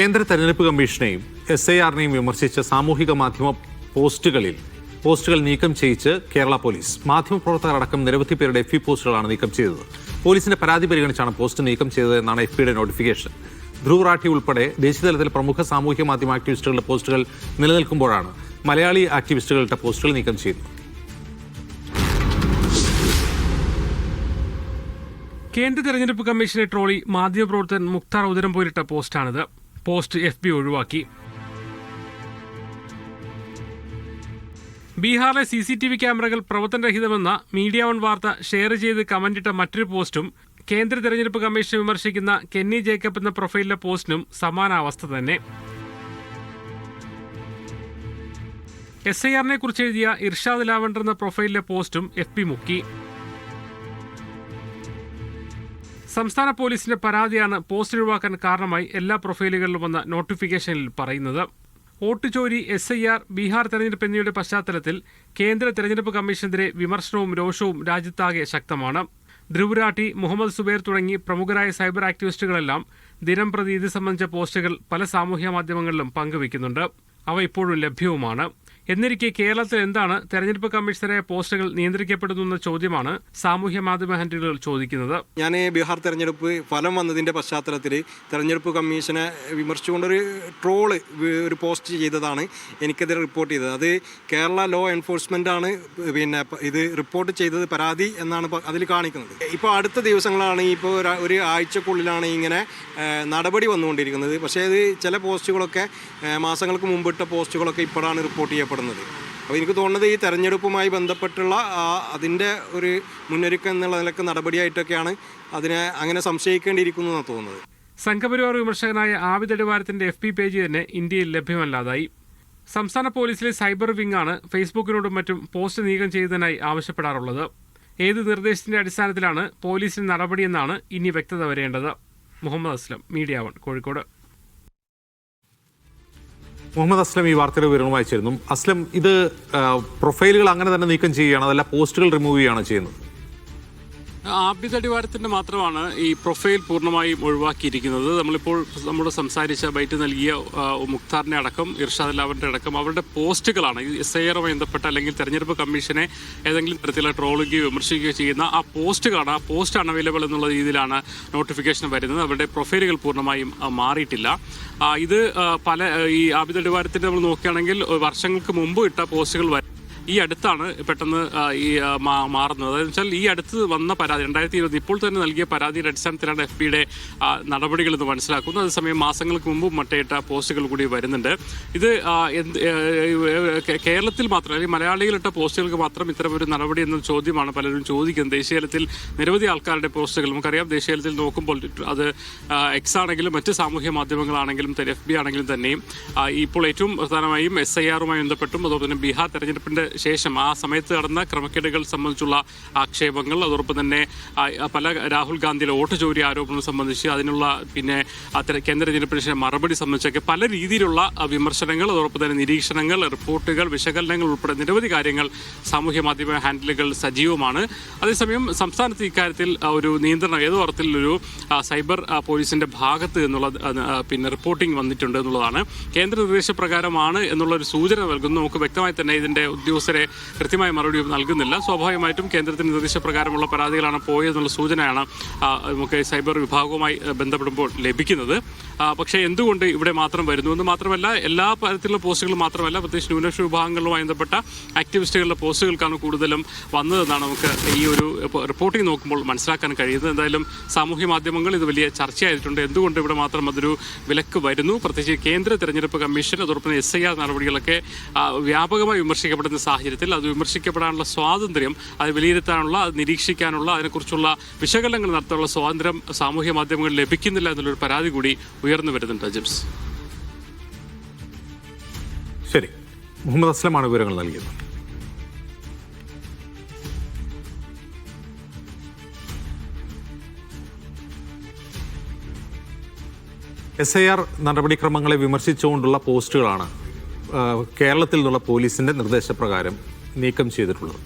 കേന്ദ്ര തെരഞ്ഞെടുപ്പ് കമ്മീഷനെയും SIRനെയും വിമർശിച്ച സാമൂഹിക മാധ്യമ പോസ്റ്റുകൾ നീക്കം ചെയ്യിച്ച് കേരള പോലീസ്. മാധ്യമപ്രവർത്തകർ അടക്കം നിരവധി പേരുടെ FB പോസ്റ്റുകളാണ് നീക്കം ചെയ്തത്. പോലീസിന്റെ പരാതി പരിഗണിച്ചാണ് പോസ്റ്റ് നീക്കം ചെയ്തതെന്നാണ് FBയുടെ നോട്ടിഫിക്കേഷൻ. ധ്രുവ് റാഠി ഉൾപ്പെടെ ദേശീയതലത്തിൽ പ്രമുഖ സാമൂഹ്യ മാധ്യമ ആക്ടിവിസ്റ്റുകളുടെ പോസ്റ്റുകൾ നിലനിൽക്കുമ്പോഴാണ് മലയാളി ആക്ടിവിസ്റ്റുകളുടെ പോസ്റ്റുകൾ നീക്കം ചെയ്തത്. കേന്ദ്ര തെരഞ്ഞെടുപ്പ് കമ്മീഷനെ ട്രോളി മാധ്യമപ്രവർത്തകൻ മുക്താർ ഉദരംപോയിലിട്ട പോസ്റ്റാണിത്. പോസ്റ്റ് FB ഒഴിവാക്കി. ബീഹാറിലെ CCTV ക്യാമറകൾ പ്രവർത്തനരഹിതമെന്ന മീഡിയ വൺ വാർത്ത ഷെയർ ചെയ്ത് കമന്റിട്ട മറ്റൊരു പോസ്റ്റും കേന്ദ്ര തെരഞ്ഞെടുപ്പ് കമ്മീഷനെ വിമർശിക്കുന്ന കെന്നി ജേക്കബ് എന്ന പ്രൊഫൈലിലെ പോസ്റ്റിനും സമാന അവസ്ഥ തന്നെ. SIRനെ കുറിച്ച് എഴുതിയ ഇർഷാദ് ലാവണ്ടർ എന്ന പ്രൊഫൈലിലെ പോസ്റ്റും FB മുക്കി. സംസ്ഥാന പോലീസിന്റെ പരാതിയാണ് പോസ്റ്റ് ഒഴിവാക്കാൻ കാരണമായി എല്ലാ പ്രൊഫൈലുകളിലും വന്ന നോട്ടിഫിക്കേഷനിൽ പറയുന്നത്. വോട്ട് ചോരി, SIR, ബീഹാർ തെരഞ്ഞെടുപ്പ് എന്നിവയുടെ പശ്ചാത്തലത്തിൽ കേന്ദ്ര തെരഞ്ഞെടുപ്പ് കമ്മീഷനെതിരെ വിമർശനവും രോഷവും രാജ്യത്താകെ ശക്തമാണ്. ധ്രുവ് റാഠി, മുഹമ്മദ് സുബൈർ തുടങ്ങി പ്രമുഖരായ സൈബർ ആക്ടിവിസ്റ്റുകളെല്ലാം ദിനംപ്രതി ഇത് സംബന്ധിച്ച പോസ്റ്റുകൾ പല സാമൂഹ്യ മാധ്യമങ്ങളിലും പങ്കുവയ്ക്കുന്നുണ്ട്. അവ ഇപ്പോഴും ലഭ്യവുമാണ്. എന്നിരിക്കെ കേരളത്തിൽ എന്താണ് തെരഞ്ഞെടുപ്പ് കമ്മീഷണറായ പോസ്റ്റുകൾ നിയന്ത്രിക്കപ്പെടുന്ന ചോദ്യമാണ് സാമൂഹ്യ മാധ്യമ ഹാൻഡിലുകൾ ചോദിക്കുന്നത്. ഞാൻ ബീഹാർ തെരഞ്ഞെടുപ്പ് ഫലം വന്നതിൻ്റെ പശ്ചാത്തലത്തിൽ തെരഞ്ഞെടുപ്പ് കമ്മീഷനെ വിമർശിച്ചുകൊണ്ടൊരു ട്രോള് ഒരു പോസ്റ്റ് ചെയ്തതാണ് എനിക്കെതിരെ റിപ്പോർട്ട് ചെയ്തത്. അത് കേരള ലോ എൻഫോഴ്സ്മെൻ്റ് ആണ് ഇത് റിപ്പോർട്ട് ചെയ്തത്, പരാതി എന്നാണ് അതിൽ കാണിക്കുന്നത്. ഇപ്പോൾ അടുത്ത ദിവസങ്ങളാണ്, ഇപ്പോൾ ഒരു ആഴ്ചക്കുള്ളിലാണ് ഇങ്ങനെ നടപടി വന്നുകൊണ്ടിരിക്കുന്നത്. പക്ഷേ ഇത് ചില പോസ്റ്റുകളൊക്കെ മാസങ്ങൾക്ക് മുമ്പിട്ട പോസ്റ്റുകളൊക്കെ ഇപ്പോഴാണ് റിപ്പോർട്ട് ചെയ്യപ്പെടുന്നത്. അപ്പോൾ എനിക്ക് തോന്നുന്നത് ഈ തെരഞ്ഞെടുപ്പുമായി ബന്ധപ്പെട്ടുള്ള അതിൻ്റെ ഒരു മുന്നൊരുക്കം എന്നുള്ള നിലക്ക് നടപടിയായിട്ടൊക്കെയാണ് അതിനെ അങ്ങനെ സംശയിക്കേണ്ടിയിരിക്കുന്നു എന്നാണ് തോന്നുന്നത്. സംഘപരിവാർ വിമർശകനായ ആബിദ് അടിവാരത്തിന്റെ FB പേജ് തന്നെ ഇന്ത്യയിൽ ലഭ്യമല്ലാതായി. സംസ്ഥാന പോലീസിലെ സൈബർ വിങ്ങാണ് ഫേസ്ബുക്കിനോടും മറ്റും പോസ്റ്റ് നീക്കം ചെയ്തതിനായി ആവശ്യപ്പെടാറുള്ളത്. ഏത് നിർദ്ദേശത്തിന്റെ അടിസ്ഥാനത്തിലാണ് പോലീസിന്റെ നടപടിയെന്നാണ് ഇനി വ്യക്തത വരേണ്ടത്. Muhammad Aslam, media one, Kozhikode. മുഹമ്മദ് അസ്ലം ഈ വാർത്തയുടെ വിവരങ്ങൾ വായിച്ചിരുന്നു. അസ്ലം, ഇത് പ്രൊഫൈലുകൾ അങ്ങനെ തന്നെ നീക്കം ചെയ്യുകയാണ്, അതല്ല പോസ്റ്റുകൾ റിമൂവ് ചെയ്യുകയാണോ ചെയ്യുന്നത്? ആബിദ് അടിവാരത്തിന്റെ മാത്രമാണ് ഈ പ്രൊഫൈൽ പൂർണ്ണമായും ഒഴിവാക്കിയിരിക്കുന്നത്. നമ്മളിപ്പോൾ നമ്മുടെ സംസാരിച്ച ബൈറ്റ് നൽകിയ മുക്താറിനെ അടക്കം ഇർഷാദ് ലാവന്റെ അടക്കം അവരുടെ പോസ്റ്റുകളാണ് SIRുമായി ബന്ധപ്പെട്ട അല്ലെങ്കിൽ തെരഞ്ഞെടുപ്പ് കമ്മീഷനെ ഏതെങ്കിലും തരത്തിലുള്ള ട്രോളുകയോ വിമർശിക്കുകയോ ചെയ്യുന്ന ആ പോസ്റ്റുകളാണ്. ആ പോസ്റ്റ് അൺഅവൈലബിൾ എന്നുള്ള രീതിയിലാണ് നോട്ടിഫിക്കേഷൻ വരുന്നത്. അവരുടെ പ്രൊഫൈലുകൾ പൂർണ്ണമായും മാറിയിട്ടില്ല. ഇത് ഈ ആബിദ് അടിവാരത്തിന്റെ നമ്മൾ നോക്കുകയാണെങ്കിൽ വർഷങ്ങൾക്ക് മുമ്പ് ഇട്ട പോസ്റ്റുകൾ ഈ അടുത്താണ് പെട്ടെന്ന് മാറുന്നത്. അതായത് വെച്ചാൽ ഈ അടുത്ത് വന്ന പരാതി 2020 ഇപ്പോൾ തന്നെ നൽകിയ പരാതിയുടെ അടിസ്ഥാനത്തിലാണ് FBയുടെ നടപടികൾ എന്ന് മനസ്സിലാക്കുന്നത്. അതേസമയം മാസങ്ങൾക്ക് മുമ്പ് മറ്റേറ്റ പോസ്റ്റുകൾ കൂടി വരുന്നുണ്ട്. ഇത് കേരളത്തിൽ മാത്രം അല്ലെങ്കിൽ മലയാളികളിട്ട പോസ്റ്റുകൾക്ക് മാത്രം ഇത്തരമൊരു നടപടി എന്ന ചോദ്യമാണ് പലരും ചോദിക്കുന്നത്. ദേശീയതലത്തിൽ നിരവധി ആൾക്കാരുടെ പോസ്റ്റുകൾ നമുക്കറിയാം. ദേശീയതലത്തിൽ നോക്കുമ്പോൾ അത് X ആണെങ്കിലും മറ്റ് സാമൂഹ്യ മാധ്യമങ്ങളാണെങ്കിലും FB ആണെങ്കിലും തന്നെയും ഇപ്പോൾ ഏറ്റവും പ്രധാനമായും SIRുമായി ബന്ധപ്പെട്ടും അതുപോലെ തന്നെ ബീഹാർ തെരഞ്ഞെടുപ്പിന്റെ ശേഷം ആ സമയത്ത് നടന്ന ക്രമക്കേടുകൾ സംബന്ധിച്ചുള്ള ആക്ഷേപങ്ങൾ, അതോടൊപ്പം തന്നെ പല രാഹുൽ ഗാന്ധിയുടെ വോട്ട് ചോരി ആരോപണങ്ങൾ സംബന്ധിച്ച് അതിനുള്ള കേന്ദ്ര തെരഞ്ഞെടുപ്പിന് മറുപടി സംബന്ധിച്ചൊക്കെ പല രീതിയിലുള്ള വിമർശനങ്ങൾ, അതോടൊപ്പം തന്നെ നിരീക്ഷണങ്ങൾ, റിപ്പോർട്ടുകൾ, വിശകലനങ്ങൾ ഉൾപ്പെടെ നിരവധി കാര്യങ്ങൾ സാമൂഹ്യ മാധ്യമ ഹാൻഡിലുകൾ സജീവമാണ്. അതേസമയം സംസ്ഥാനത്ത് ഇക്കാര്യത്തിൽ ഒരു നിയന്ത്രണം ഏതോ തരത്തിലൊരു സൈബർ പോലീസിന്റെ ഭാഗത്ത് എന്നുള്ള റിപ്പോർട്ടിംഗ് വന്നിട്ടുണ്ട് എന്നുള്ളതാണ്. കേന്ദ്ര നിർദ്ദേശപ്രകാരമാണ് എന്നുള്ളൊരു സൂചന നൽകുന്നു. നമുക്ക് വ്യക്തമായി തന്നെ ഇതിന്റെ ഉദ്യോഗസ്ഥരെ കൃത്യമായ മറുപടി നൽകുന്നില്ല. സ്വാഭാവികമായിട്ടും കേന്ദ്രത്തിന്റെ നിർദ്ദേശപ്രകാരമുള്ള പരാതികളാണ് പോയതെന്നുള്ള സൂചനയാണ് നമുക്ക് സൈബർ വിഭാഗവുമായി ബന്ധപ്പെടുമ്പോൾ ലഭിക്കുന്നത്. പക്ഷേ എന്തുകൊണ്ട് ഇവിടെ മാത്രം വരുന്നു എന്ന് മാത്രമല്ല, എല്ലാ തരത്തിലുള്ള പോസ്റ്റുകളും മാത്രമല്ല, പ്രത്യേകിച്ച് ന്യൂനപക്ഷ വിഭാഗങ്ങളുമായി ബന്ധപ്പെട്ട ആക്ടിവിസ്റ്റുകളുടെ പോസ്റ്റുകൾക്കാണ് കൂടുതലും വന്നതെന്നാണ് നമുക്ക് ഈ ഒരു റിപ്പോർട്ടിംഗ് നോക്കുമ്പോൾ മനസ്സിലാക്കാൻ കഴിയുന്നത്. എന്തായാലും സാമൂഹ്യ മാധ്യമങ്ങൾ ഇത് വലിയ ചർച്ചയായിട്ടുണ്ട്. എന്തുകൊണ്ട് ഇവിടെ മാത്രം അതൊരു വിലക്ക് വരുന്നു? പ്രത്യേകിച്ച് കേന്ദ്ര തെരഞ്ഞെടുപ്പ് കമ്മീഷൻ അതോടൊപ്പം SIR നടപടികളൊക്കെ വ്യാപകമായി വിമർശിക്കപ്പെടുന്ന സാഹചര്യത്തിൽ അത് വിമർശിക്കപ്പെടാനുള്ള സ്വാതന്ത്ര്യം, അത് വിലയിരുത്താനുള്ള, അത് നിരീക്ഷിക്കാനുള്ള, അതിനെക്കുറിച്ചുള്ള വിശകലനങ്ങൾ നടത്താനുള്ള സ്വാതന്ത്ര്യം സാമൂഹ്യ മാധ്യമങ്ങൾ ലഭിക്കുന്നില്ല എന്നുള്ളൊരു പരാതി കൂടി ഉയർന്നു വരുന്നുണ്ട്. ജെയിംസ്, ശരി. മുഹമ്മദ് അസ്ലമാണ് വിവരങ്ങൾ നൽകിയത്. SIR നടപടിക്രമങ്ങളെ വിമർശിച്ചുകൊണ്ടുള്ള പോസ്റ്റുകളാണ് കേരളത്തിൽ നിന്നുള്ള പോലീസിന്റെ നിർദ്ദേശപ്രകാരം നീക്കം ചെയ്തിട്ടുള്ളത്.